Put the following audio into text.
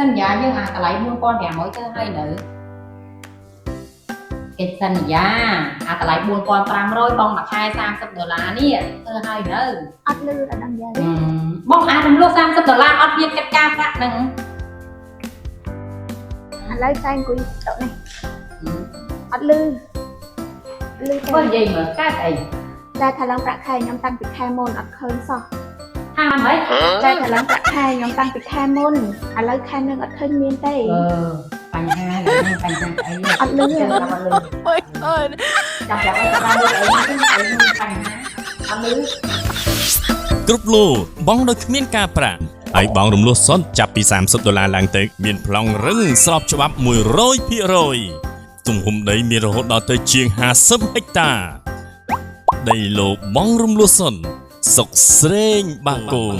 สัญญาយើងអាកន្លែង4500ទៅហើយនៅកិច្ចសន្យាអាកន្លែង4500បងមួយខែ$30នេះធ្វើហើយនៅអត់លឺដល់ដឹងយ៉ាងបងអាចរំលោះ$30អត់មានកិច្ចការប្រាក់ហ្នឹងឥឡូវចែងអង្គុយតុនេះអត់លឺបើនិយាយមើលកើតអីតែថាឡើងប្រាក់ខែខ្ញុំតាំងពីខែមុនអត់ឃើញសោះថាម៉េចតែថាឡើងប្រាក់ខែខ្ញុំតាំងពីខែមុនឥឡូវខែនឹងអត់ឃើញមានទេបញ្ហាអីអត់លឺចាំអត់លឺចាំចាំឲ្យតាមលឺអីបញ្ហាអត់លឺគ្រប់លូបងដោយគ្មានការប្រាក់ហើយបងរំលោះសុនចាប់ពី$30ឡើងទៅមានប្លង់រឹងស្របច្បាប់100%ទំហំដីមានរហូតដល់ទៅជាង50ហិកតាដីលោកបងរំលោះសុនសុកស្រេងបាគង